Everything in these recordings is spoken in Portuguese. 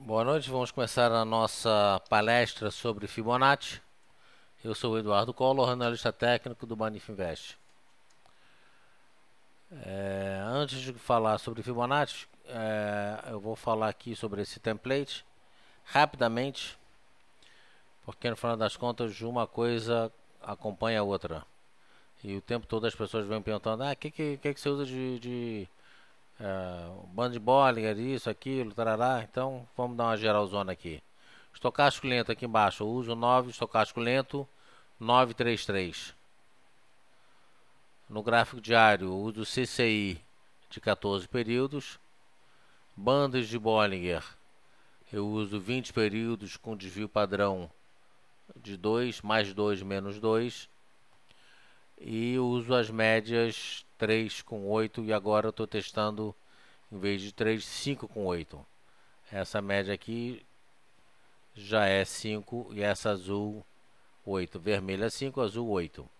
Boa noite, vamos começar a nossa palestra sobre Fibonacci. Eu sou o Eduardo Collor, analista técnico do Banif Invest. Antes de falar sobre Fibonacci, eu vou falar aqui sobre esse template rapidamente, porque no final das contas uma coisa acompanha a outra. E o tempo todo as pessoas vêm perguntando: que você usa de bando de Bollinger, isso, aquilo, tarará. Então vamos dar uma geralzona aqui. Estocástico lento aqui embaixo, eu uso 9, estocástico lento 933. No gráfico diário, eu uso CCI de 14 períodos. Bandas de Bollinger, eu uso 20 períodos com desvio padrão de 2, mais 2, menos 2. E eu uso as médias 3 com 8 e agora eu estou testando, em vez de 3, 5 com 8. Essa média aqui já é 5 e essa azul 8. Vermelha 5, azul 8.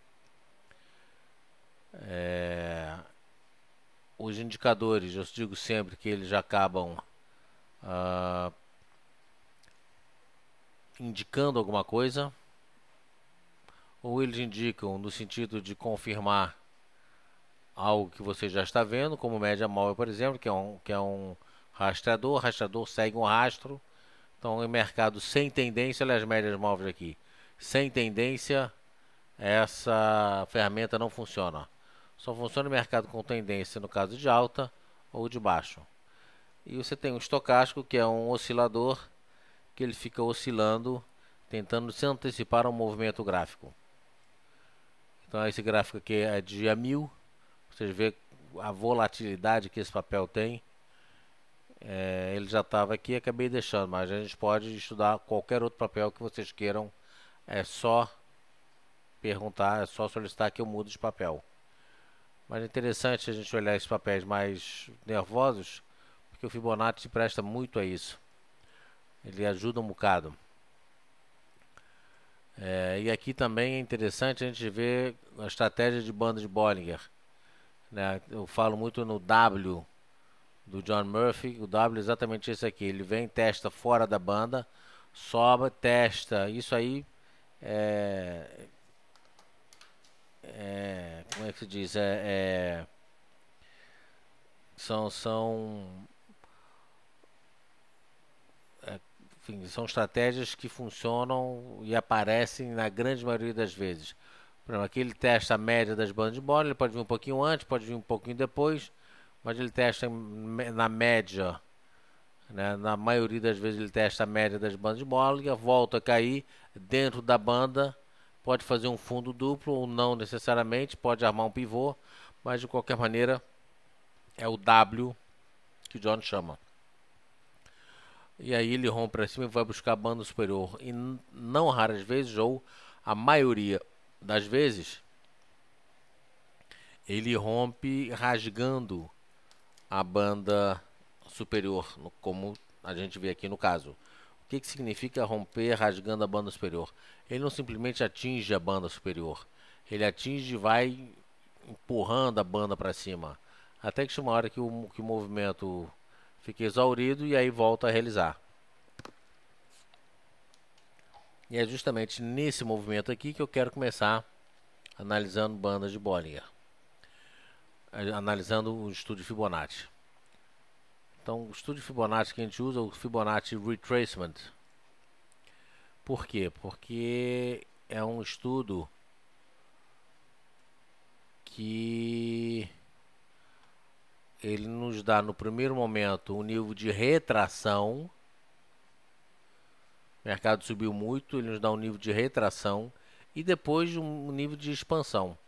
Os indicadores, eu digo sempre que eles acabam indicando alguma coisa, ou eles indicam no sentido de confirmar algo que você já está vendo, como média móvel, por exemplo, que é um rastreador. O rastreador segue um rastro. Então, em mercado sem tendência, olha as médias móveis aqui. Sem tendência, essa ferramenta não funciona. Só funciona em mercado com tendência no caso de alta ou de baixo. E você tem um estocástico, que é um oscilador, que ele fica oscilando, tentando se antecipar ao movimento gráfico. Então esse gráfico aqui é dia 1000. Vocês vê a volatilidade que esse papel tem. Ele já estava aqui, acabei deixando, mas a gente pode estudar qualquer outro papel que vocês queiram. É só perguntar, é só solicitar que eu mude de papel. Mas é interessante a gente olhar esses papéis mais nervosos, porque o Fibonacci se presta muito a isso. Ele ajuda um bocado. E aqui também é interessante a gente ver a estratégia de banda de Bollinger. Né? Eu falo muito no W do John Murphy. O W é exatamente esse aqui. Ele vem, testa fora da banda, sobe, testa. Isso aí como é que se diz? São enfim, são estratégias que funcionam e aparecem na grande maioria das vezes. Por exemplo, aqui ele testa a média das bandas de bola, ele pode vir um pouquinho antes, pode vir um pouquinho depois, mas ele testa na média, né? Na maioria das vezes ele testa a média das bandas de bola e volta a cair dentro da banda, pode fazer um fundo duplo ou não necessariamente, pode armar um pivô, mas de qualquer maneira é o W que o John chama. E aí ele rompe para cima e vai buscar a banda superior. E não raras vezes, ou a maioria das vezes, ele rompe rasgando a banda superior, como a gente vê aqui no caso. O que significa romper rasgando a banda superior? Ele não simplesmente atinge a banda superior, ele atinge e vai empurrando a banda para cima, até que chega uma hora que o movimento fica exaurido e aí volta a realizar. E é justamente nesse movimento aqui que eu quero começar analisando bandas de Bollinger, analisando o estudo de Fibonacci. Então, o estudo de Fibonacci que a gente usa é o Fibonacci Retracement. Por quê? Porque é um estudo que ele nos dá no primeiro momento um nível de retração. O mercado subiu muito, ele nos dá um nível de retração e depois um nível de expansão.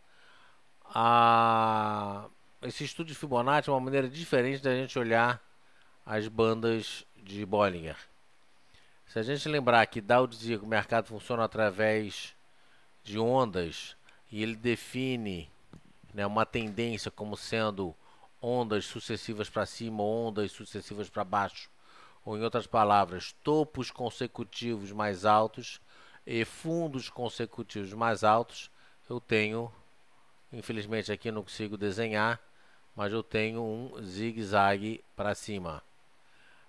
Esse estudo de Fibonacci é uma maneira diferente da gente olhar as bandas de Bollinger. Se a gente lembrar que Dow dizia que o mercado funciona através de ondas e ele define, né, uma tendência como sendo ondas sucessivas para cima, ondas sucessivas para baixo, ou em outras palavras, topos consecutivos mais altos e fundos consecutivos mais altos. Eu tenho, infelizmente aqui não consigo desenhar, mas eu tenho um zigue-zague para cima.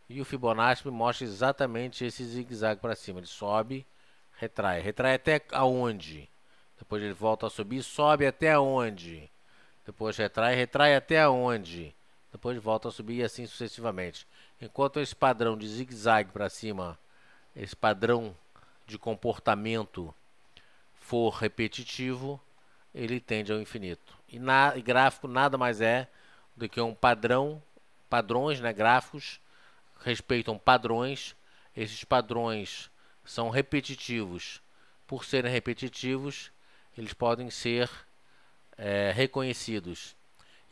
E o Fibonacci me mostra exatamente esse zigue-zague para cima. Ele sobe, retrai. Retrai até aonde? Depois ele volta a subir, sobe até aonde? Depois retrai, retrai até aonde? Depois volta a subir e assim sucessivamente. Enquanto esse padrão de zigue-zague para cima, esse padrão de comportamento for repetitivo, ele tende ao infinito. E gráfico nada mais é do que um padrões, né, gráficos respeitam padrões. Esses padrões são repetitivos. Por serem repetitivos, eles podem ser reconhecidos.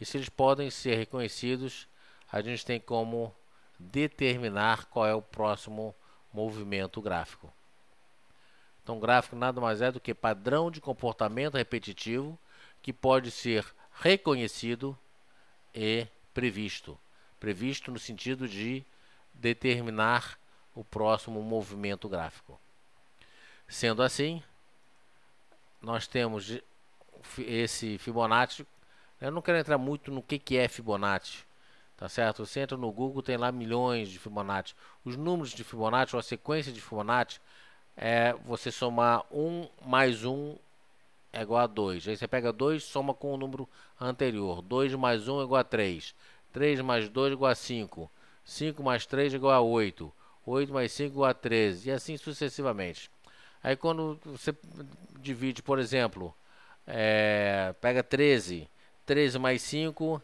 E se eles podem ser reconhecidos, a gente tem como determinar qual é o próximo movimento gráfico. Então, gráfico nada mais é do que padrão de comportamento repetitivo que pode ser reconhecido e previsto. Previsto no sentido de determinar o próximo movimento gráfico. Sendo assim, nós temos esse Fibonacci. Eu não quero entrar muito no que é Fibonacci, tá certo? Você entra no Google, tem lá milhões de Fibonacci. Os números de Fibonacci, ou a sequência de Fibonacci, é você somar 1 mais 1 é igual a 2. Aí você pega 2, soma com o número anterior. 2 mais 1 é igual a 3. 3 mais 2 é igual a 5. 5 mais 3 é igual a 8. 8 mais 5 é igual a 13. E assim sucessivamente. Aí quando você divide, por exemplo, pega 13. 13 mais 5,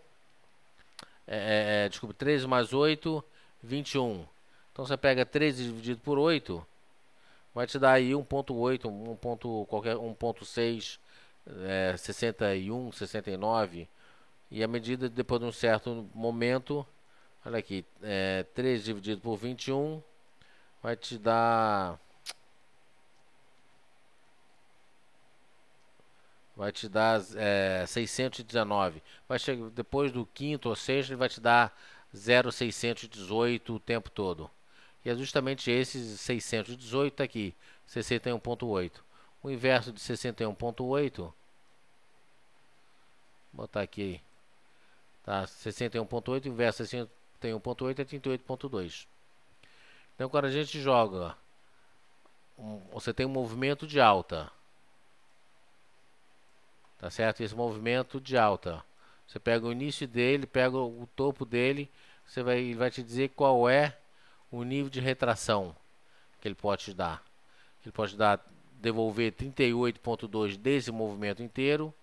desculpa, 13 mais 8, 21. Então você pega 13 dividido por 8, vai te dar aí 1.8, 1.6, 61, 69. E a medida, depois de um certo momento, olha aqui, 13 dividido por 21 vai te dar 619. Vai chegar depois do quinto ou sexto, ele vai te dar 0,618 o tempo todo. E é justamente esses 618 está aqui, 61.8. O inverso de 61.8, vou botar aqui, tá? 61.8, o inverso de 61.8 é 38.2. Então, quando a gente joga, você tem um movimento de alta, tá certo? Esse movimento de alta, você pega o início dele, pega o topo dele, ele vai te dizer qual é o nível de retração que ele pode te dar. Ele pode devolver 38.2 desse movimento inteiro,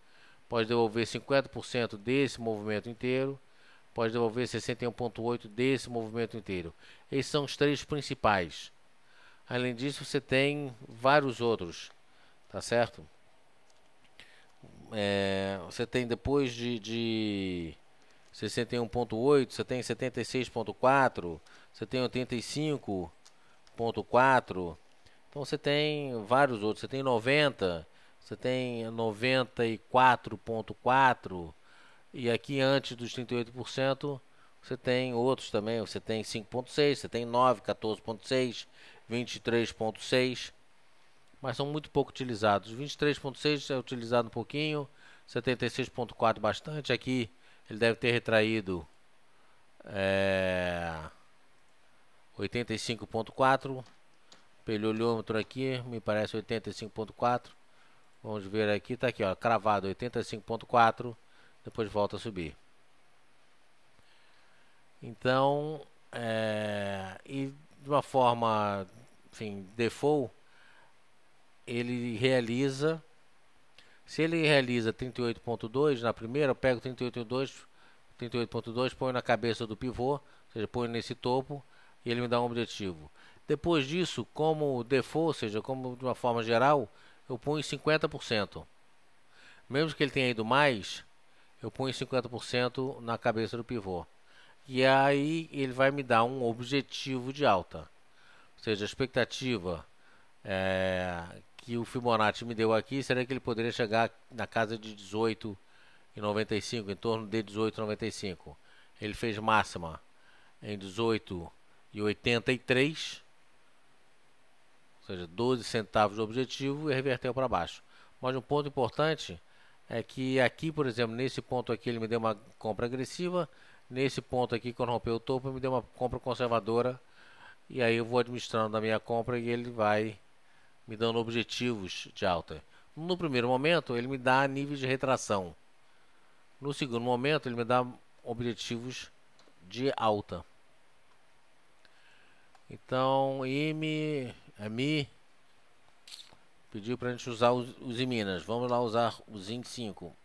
pode devolver 50% desse movimento inteiro, pode devolver 61.8 desse movimento inteiro. Esses são os três principais. Além disso, você tem vários outros, tá certo? Você tem depois de 61.8, você tem 76.4, você tem 85.4. Então você tem vários outros, você tem 90, você tem 94.4 e aqui antes dos 38% você tem outros também, você tem 5.6, você tem 9, 14.6, 23.6, mas são muito pouco utilizados. 23.6 é utilizado um pouquinho, 76.4 bastante, aqui ele deve ter retraído 85.4. Pelholiômetro aqui, me parece 85.4. Vamos ver aqui, está aqui, ó, cravado 85.4. Depois volta a subir. Então, e de uma forma, enfim, default, ele realiza. Se ele realiza 38.2 na primeira, eu pego 38.2, põe na cabeça do pivô, ou seja, põe nesse topo e ele me dá um objetivo. Depois disso, como default, ou seja, como de uma forma geral, eu ponho 50%. Mesmo que ele tenha ido mais, eu ponho 50% na cabeça do pivô. E aí ele vai me dar um objetivo de alta. Ou seja, a expectativa que o Fibonacci me deu aqui seria que ele poderia chegar na casa de 18,95, em torno de 18,95. Ele fez máxima em 18,83. Ou seja, 12 centavos do objetivo e reverteu para baixo. Mas um ponto importante é que aqui, por exemplo, nesse ponto aqui ele me deu uma compra agressiva, Nesse ponto aqui, quando rompeu o topo, me deu uma compra conservadora. E aí eu vou administrando a minha compra e ele vai me dando objetivos de alta. No primeiro momento, ele me dá níveis de retração. No segundo momento, ele me dá objetivos de alta. Então, Mi pediu para a gente usar os Minas. Vamos lá usar o Zinc 5.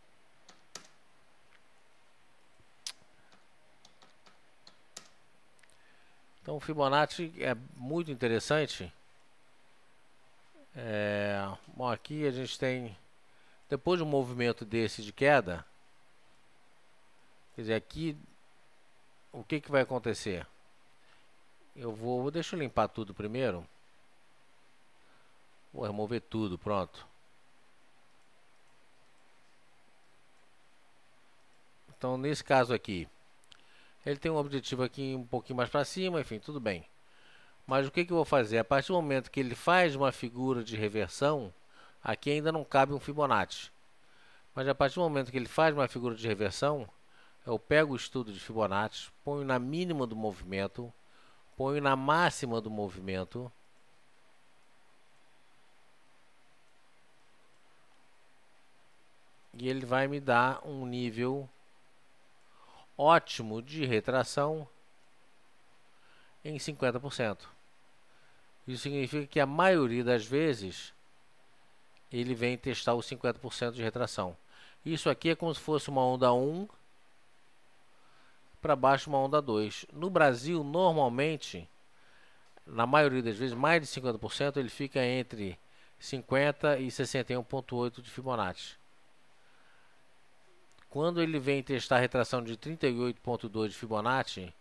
Então, o Fibonacci é muito interessante. Bom, aqui a gente tem, depois de um movimento desse de queda, quer dizer, aqui, o que vai acontecer? Deixa eu limpar tudo primeiro. Vou remover tudo, pronto. Então, nesse caso aqui, ele tem um objetivo aqui um pouquinho mais para cima, enfim, tudo bem. Mas o que eu vou fazer? A partir do momento que ele faz uma figura de reversão, aqui ainda não cabe um Fibonacci. Mas a partir do momento que ele faz uma figura de reversão, eu pego o estudo de Fibonacci, ponho na mínima do movimento, ponho na máxima do movimento, e ele vai me dar um nível ótimo de retração em 50%. Isso significa que a maioria das vezes ele vem testar os 50% de retração. Isso aqui é como se fosse uma onda 1 para baixo, uma onda 2. No Brasil, normalmente, na maioria das vezes, mais de 50%, ele fica entre 50 e 61,8 de Fibonacci. Quando ele vem testar a retração de 38,2 de Fibonacci,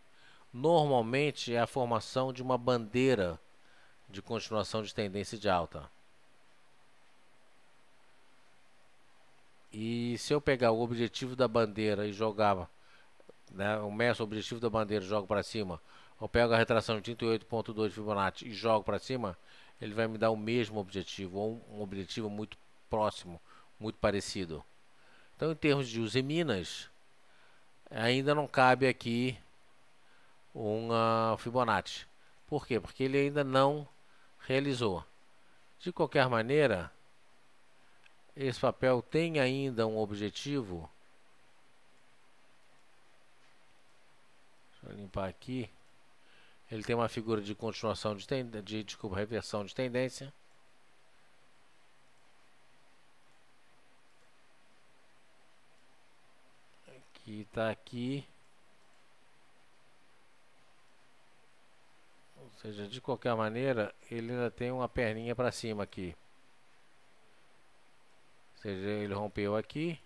normalmente é a formação de uma bandeira de continuação de tendência de alta. E se eu pegar o objetivo da bandeira e jogar, né, eu meço o objetivo da bandeira e jogo para cima, eu pego a retração de 38,2 de Fibonacci e jogo para cima, ele vai me dar o mesmo objetivo, ou um objetivo muito próximo, muito parecido. Então, em termos de Uzi Minas, ainda não cabe aqui um Fibonacci. Por quê? Porque ele ainda não realizou. De qualquer maneira, esse papel tem ainda um objetivo. Deixa eu limpar aqui. Ele tem uma figura de continuação reversão de tendência. Que está aqui. Ou seja, de qualquer maneira, ele ainda tem uma perninha para cima aqui. Ou seja, ele rompeu aqui.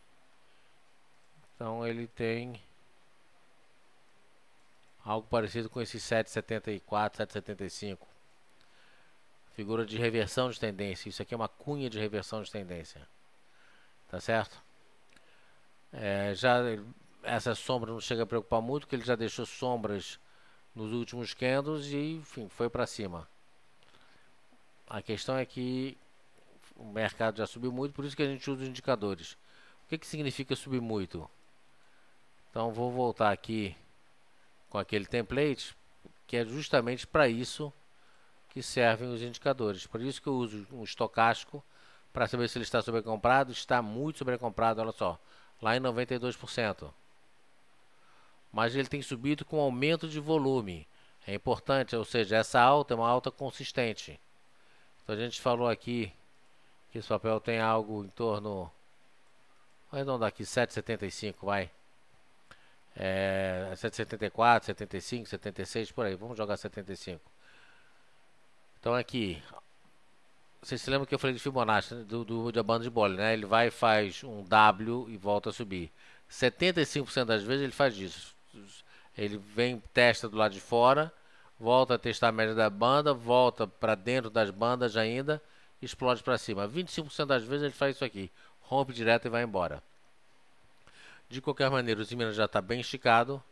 Então ele tem algo parecido com esse 7,74, 7,75. Figura de reversão de tendência. Isso aqui é uma cunha de reversão de tendência. Tá certo? Essa sombra não chega a preocupar muito, porque ele já deixou sombras nos últimos candles e, enfim, foi para cima. A questão é que o mercado já subiu muito, por isso que a gente usa os indicadores. O que significa subir muito? Então, vou voltar aqui com aquele template, que é justamente para isso que servem os indicadores. Por isso que eu uso um estocástico para saber se ele está sobrecomprado. Está muito sobrecomprado, olha só, lá em 92%. Mas ele tem subido com aumento de volume. É importante, ou seja, essa alta é uma alta consistente. Então a gente falou aqui que esse papel tem algo em torno, vou arredondar aqui, 7,75, vai. 7,74, 75, 76, por aí. Vamos jogar 75. Então aqui, vocês se lembram que eu falei de Fibonacci, né? Da banda de Bollinger, né? Ele vai e faz um W e volta a subir. 75% das vezes ele faz isso. Ele vem, testa do lado de fora, volta a testar a média da banda, volta para dentro das bandas ainda, explode para cima. 25% das vezes ele faz isso aqui, rompe direto e vai embora. De qualquer maneira, o Zimmer já está bem esticado,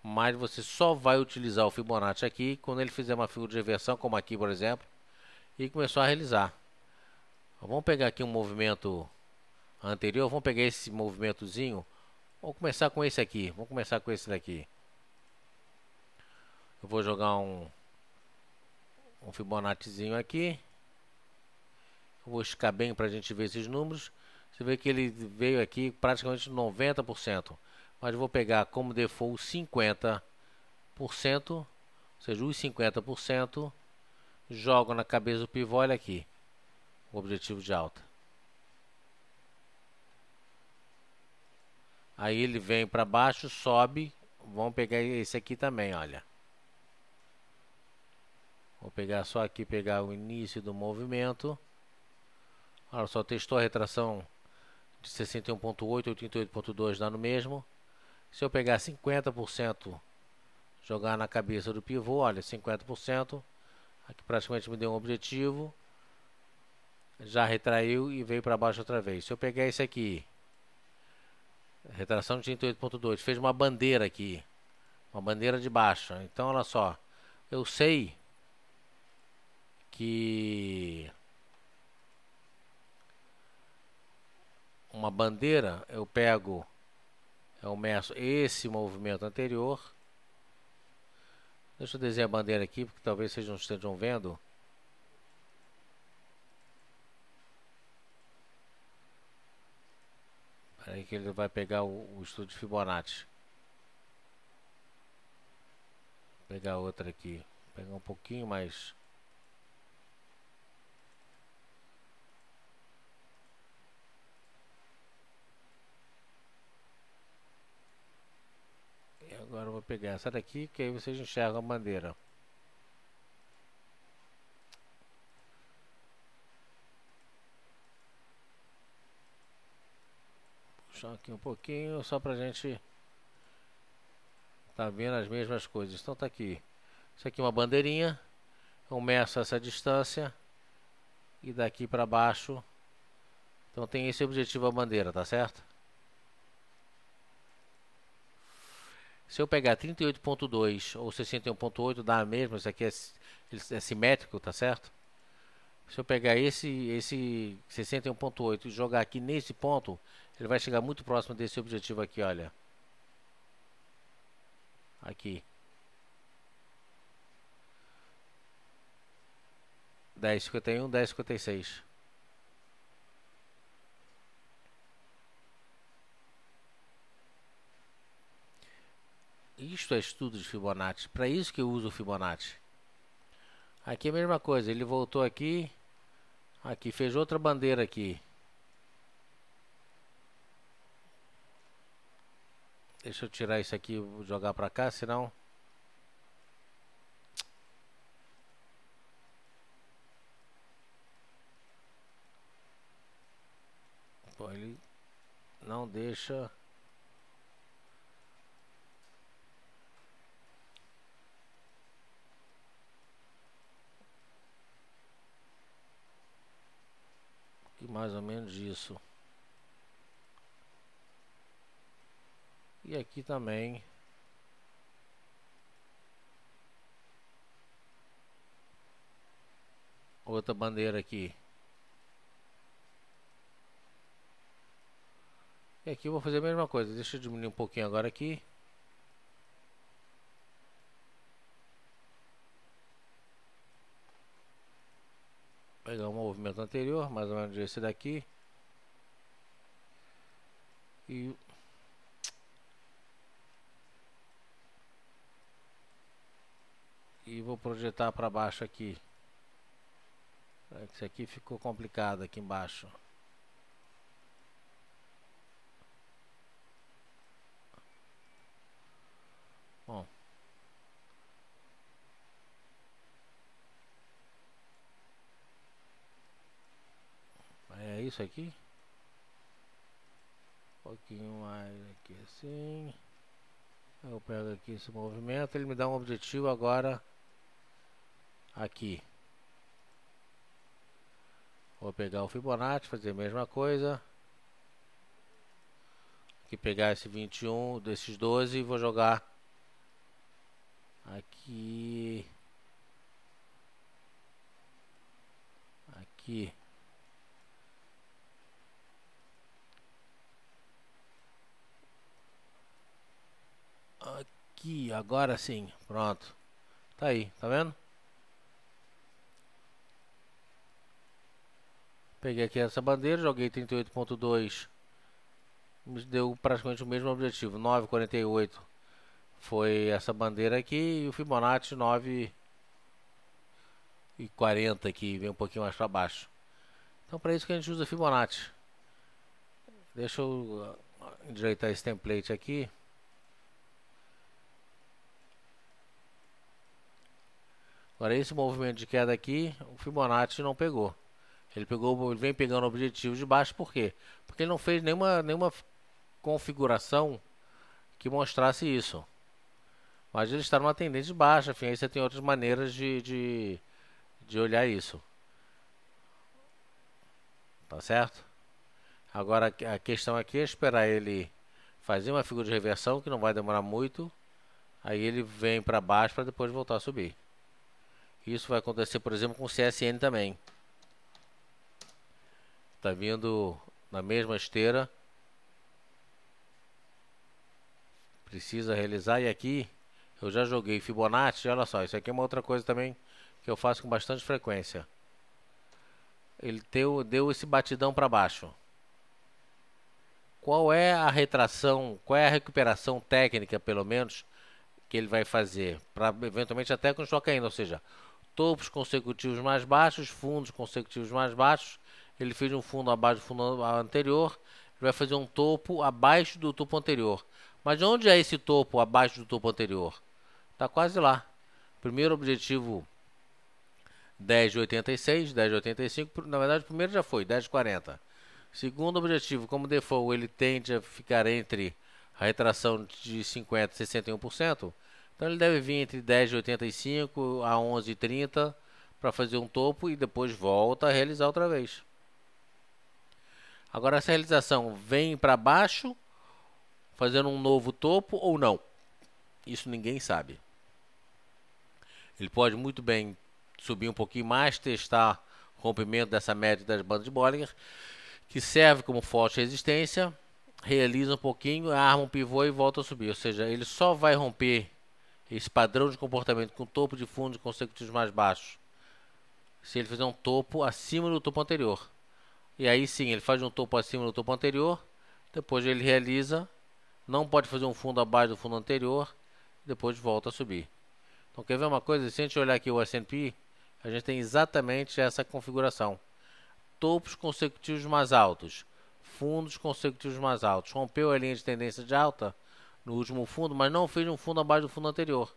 mas você só vai utilizar o Fibonacci aqui quando ele fizer uma figura de reversão, como aqui, por exemplo, e começou a realizar. Vamos pegar aqui um movimento anterior, vamos pegar esse movimentozinho, vamos começar com esse aqui, vamos começar com esse daqui. Eu vou jogar um Fibonaccizinho aqui. Eu vou esticar bem para a gente ver esses números. Você vê que ele veio aqui praticamente 90%. Mas eu vou pegar como default 50%, ou seja, os 50%, jogo na cabeça do pivô, olha aqui, o objetivo de alta. Aí ele vem para baixo, sobe. Vamos pegar esse aqui também, olha. Vou pegar só aqui, pegar o início do movimento. Olha só, testou a retração de 61.8, 88.2 dá no mesmo. Se eu pegar 50%, jogar na cabeça do pivô, olha, 50%. Aqui praticamente me deu um objetivo. Já retraiu e veio para baixo outra vez. Se eu pegar esse aqui, retração de 38.2, fez uma bandeira aqui. Uma bandeira de baixa. Então, olha só. Eu sei que uma bandeira, eu pego, eu meço esse movimento anterior. Deixa eu desenhar a bandeira aqui, porque talvez vocês não estejam vendo. Aí que ele vai pegar o estudo de Fibonacci. Vou pegar outra aqui. Vou pegar um pouquinho mais. E agora eu vou pegar essa daqui, que aí vocês enxergam a bandeira. Puxar aqui um pouquinho, só pra gente tá vendo as mesmas coisas. Então tá aqui. Isso aqui é uma bandeirinha. Eu meço essa distância. E daqui para baixo. Então tem esse objetivo a bandeira, tá certo? Se eu pegar 38.2 ou 61.8 dá a mesma. Isso aqui é simétrico, tá certo? Se eu pegar esse 61.8 e jogar aqui nesse ponto, ele vai chegar muito próximo desse objetivo aqui, olha. Aqui. 10,51, 10,56. Isto é estudo de Fibonacci. Para isso que eu uso o Fibonacci. Aqui é a mesma coisa. Ele voltou aqui. Aqui fez outra bandeira aqui. Deixa eu tirar isso aqui e jogar para cá, senão... Pô, ele não deixa... E mais ou menos isso. E aqui também. Outra bandeira aqui. E aqui eu vou fazer a mesma coisa. Deixa eu diminuir um pouquinho agora aqui. Pegar o movimento anterior, mais ou menos esse daqui. E vou projetar para baixo aqui. Isso aqui ficou complicado aqui embaixo. Bom. É isso aqui. Um pouquinho mais aqui assim. Eu pego aqui esse movimento. Ele me dá um objetivo agora. Aqui. Vou pegar o Fibonacci, fazer a mesma coisa. Aqui pegar esse 21 desses 12 e vou jogar aqui. Aqui. Aqui, agora sim, pronto. Tá aí, tá vendo? Peguei aqui essa bandeira, joguei 38.2, me deu praticamente o mesmo objetivo. 9,48 foi essa bandeira aqui e o Fibonacci 9,40 aqui, vem um pouquinho mais para baixo. Então para isso que a gente usa Fibonacci. Deixa eu endireitar esse template aqui. Agora esse movimento de queda aqui, o Fibonacci não pegou. Ele vem pegando objetivos de baixo, por quê? Porque ele não fez nenhuma configuração que mostrasse isso. Mas ele está numa tendência de baixa, enfim, aí você tem outras maneiras de olhar isso. Tá certo? Agora a questão aqui é esperar ele fazer uma figura de reversão, que não vai demorar muito. Aí ele vem para baixo para depois voltar a subir. Isso vai acontecer, por exemplo, com o CSN também. Tá vindo na mesma esteira. Precisa realizar. E aqui eu já joguei Fibonacci. Olha só, isso aqui é uma outra coisa também que eu faço com bastante frequência. Ele deu esse batidão para baixo. Qual é a retração, qual é a recuperação técnica, pelo menos, que ele vai fazer? Para eventualmente até continuar caindo, ou seja, topos consecutivos mais baixos, fundos consecutivos mais baixos. Ele fez um fundo abaixo do fundo anterior, ele vai fazer um topo abaixo do topo anterior. Mas onde é esse topo abaixo do topo anterior? Está quase lá. Primeiro objetivo 10,86, 10,85, na verdade o primeiro já foi 10,40. Segundo objetivo, como default, ele tende a ficar entre a retração de 50% e 61%. Então ele deve vir entre 10,85 a 11,30 para fazer um topo e depois volta a realizar outra vez. Agora essa realização vem para baixo, fazendo um novo topo ou não? Isso ninguém sabe. Ele pode muito bem subir um pouquinho mais, testar o rompimento dessa média das bandas de Bollinger, que serve como forte resistência, realiza um pouquinho, arma um pivô e volta a subir. Ou seja, ele só vai romper esse padrão de comportamento com topo de fundos consecutivos mais baixos se ele fizer um topo acima do topo anterior. E aí sim, ele faz um topo acima do topo anterior, depois ele realiza, não pode fazer um fundo abaixo do fundo anterior, depois volta a subir. Então quer ver uma coisa? Se a gente olhar aqui o S&P, a gente tem exatamente essa configuração. Topos consecutivos mais altos, fundos consecutivos mais altos. Rompeu a linha de tendência de alta no último fundo, mas não fez um fundo abaixo do fundo anterior.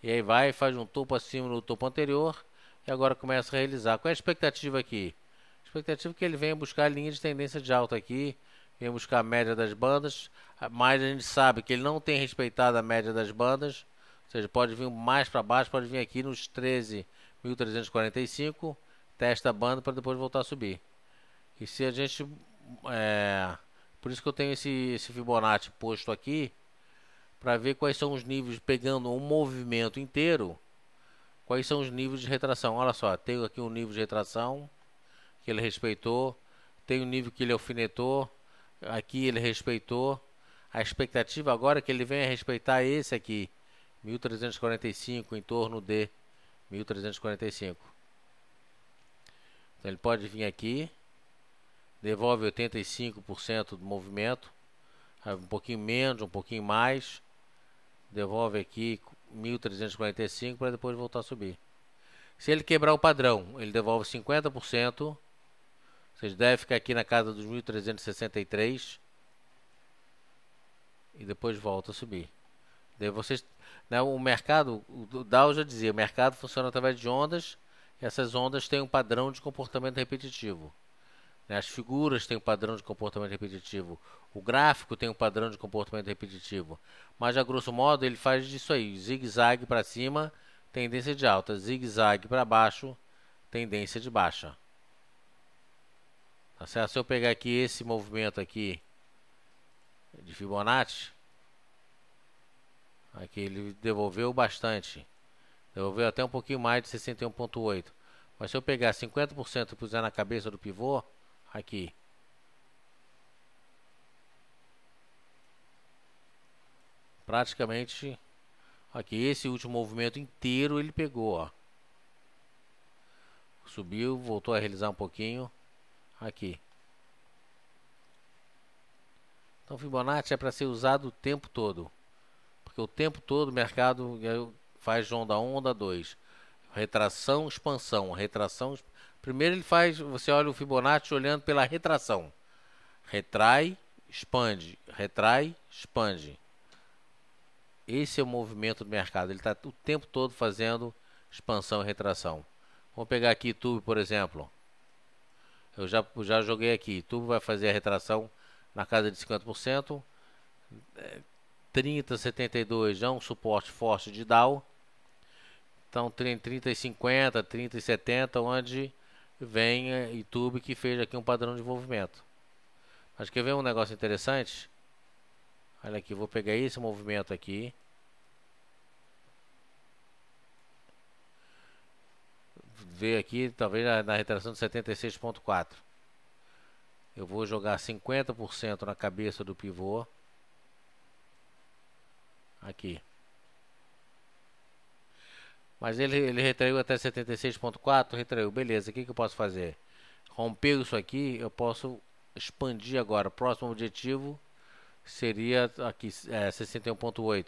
E aí vai, faz um topo acima do topo anterior e agora começa a realizar. Qual é a expectativa aqui? A expectativa é que ele venha buscar a linha de tendência de alta aqui, venha buscar a média das bandas, mas a gente sabe que ele não tem respeitado a média das bandas, ou seja, pode vir mais para baixo, pode vir aqui nos 13.345, testa a banda para depois voltar a subir. E se a gente... por isso que eu tenho esse Fibonacci posto aqui, para ver quais são os níveis, pegando um movimento inteiro, quais são os níveis de retração. Olha só, tenho aqui um nível de retração que ele respeitou, tem um nível que ele alfinetou, aqui ele respeitou. A expectativa agora é que ele venha respeitar esse aqui, 1345, em torno de 1345. Então ele pode vir aqui, devolve 85% do movimento, um pouquinho menos, um pouquinho mais, devolve aqui 1345 para depois voltar a subir. Se ele quebrar o padrão, ele devolve 50%, ou seja, deve ficar aqui na casa dos 1363 e depois volta a subir. Daí vocês, né, o mercado, o Dow já dizia, o mercado funciona através de ondas, e essas ondas têm um padrão de comportamento repetitivo. As figuras têm um padrão de comportamento repetitivo. O gráfico tem um padrão de comportamento repetitivo. Mas, a grosso modo, ele faz disso aí. Zigue-zague para cima, tendência de alta. Zigue-zague para baixo, tendência de baixa. Tá certo? Se eu pegar aqui esse movimento aqui de Fibonacci, aqui ele devolveu bastante. Devolveu até um pouquinho mais de 61,8. Mas se eu pegar 50% e puser na cabeça do pivô, aqui, praticamente, Aqui, esse último movimento inteiro ele pegou, ó. Subiu, voltou a realizar um pouquinho. Aqui. Então, Fibonacci é para ser usado o tempo todo. Porque o tempo todo o mercado faz onda 1, onda 2. Retração, expansão. Retração. Primeiro ele faz, você olha o Fibonacci olhando pela retração. Retrai, expande. Retrai, expande. Esse é o movimento do mercado. Ele está o tempo todo fazendo expansão e retração. Vamos pegar aqui YouTube, por exemplo. Eu já joguei aqui. YouTube vai fazer a retração na casa de 50%. 30,72 é um suporte forte de Dow. Então 30,50, 30,70, onde vem YouTube que fez aqui um padrão de movimento. Mas quer ver um negócio interessante? Olha aqui, vou pegar esse movimento aqui. Ver aqui, talvez na retração de 76,4. Eu vou jogar 50% na cabeça do pivô. Aqui. Mas ele retraiu até 76,4, retraiu. Beleza, o que eu posso fazer? Rompeu isso aqui, eu posso expandir agora. O próximo objetivo seria aqui 61,8.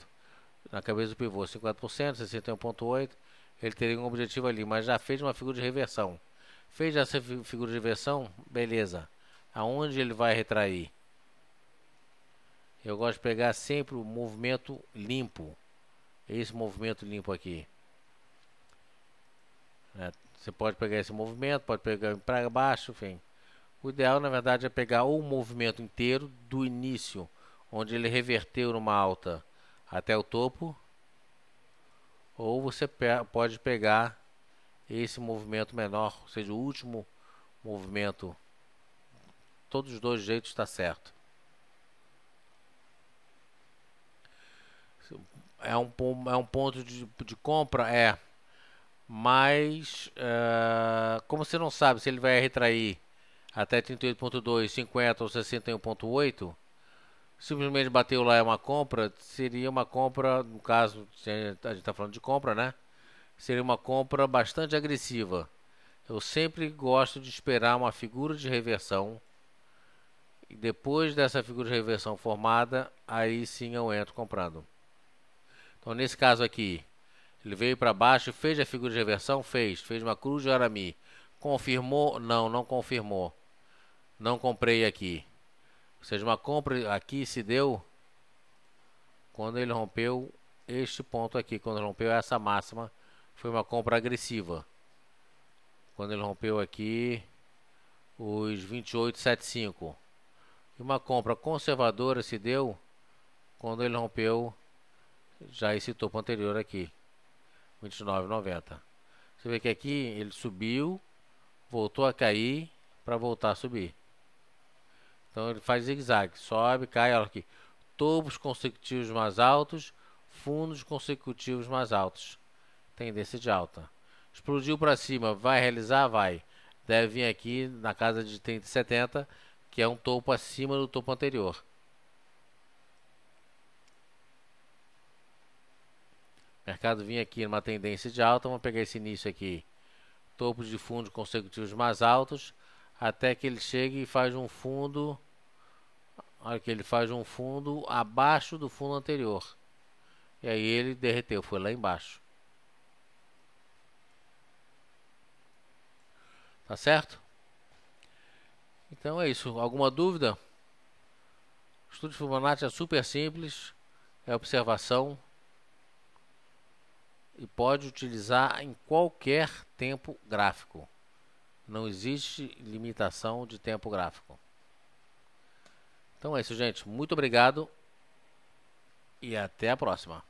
Na cabeça do pivô, 50%, 61,8. Ele teria um objetivo ali, mas já fez uma figura de reversão. Fez essa figura de reversão, beleza. Aonde ele vai retrair? Eu gosto de pegar sempre o movimento limpo. Esse movimento limpo aqui. Você pode pegar esse movimento, pode pegar para baixo, enfim. O ideal, na verdade, é pegar o movimento inteiro do início, onde ele reverteu numa alta até o topo. Ou você pode pegar esse movimento menor, ou seja, o último movimento. Todos os dois jeitos está certo. É um ponto de compra? É. Mas, como você não sabe se ele vai retrair até 38,2, 50 ou 61,8, simplesmente bateu lá é uma compra, seria uma compra, no caso, a gente está falando de compra, né? Seria uma compra bastante agressiva. Eu sempre gosto de esperar uma figura de reversão. E depois dessa figura de reversão formada, aí sim eu entro comprando. Então nesse caso aqui, ele veio para baixo, fez a figura de reversão? Fez uma cruz de arame. Confirmou? Não confirmou. Não comprei aqui. Ou seja, uma compra aqui se deu quando ele rompeu este ponto aqui, quando ele rompeu essa máxima, foi uma compra agressiva. Quando ele rompeu aqui os 28,75. E uma compra conservadora se deu quando ele rompeu já esse topo anterior aqui, 29,90. Você vê que aqui ele subiu, voltou a cair para voltar a subir. Então ele faz zigue-zague, sobe, cai, olha aqui, topos consecutivos mais altos, fundos consecutivos mais altos, tendência de alta. Explodiu para cima, vai realizar? Vai. Deve vir aqui na casa de 30,70, que é um topo acima do topo anterior. O mercado vinha aqui numa tendência de alta, vamos pegar esse início aqui, topos de fundos consecutivos mais altos, até que ele chegue e faz um fundo, olha que ele faz um fundo abaixo do fundo anterior. E aí ele derreteu, foi lá embaixo. Tá certo? Então é isso. Alguma dúvida? O estudo de Fibonacci é super simples, é observação e pode utilizar em qualquer tempo gráfico. Não existe limitação de tempo gráfico. Então é isso, gente. Muito obrigado e até a próxima.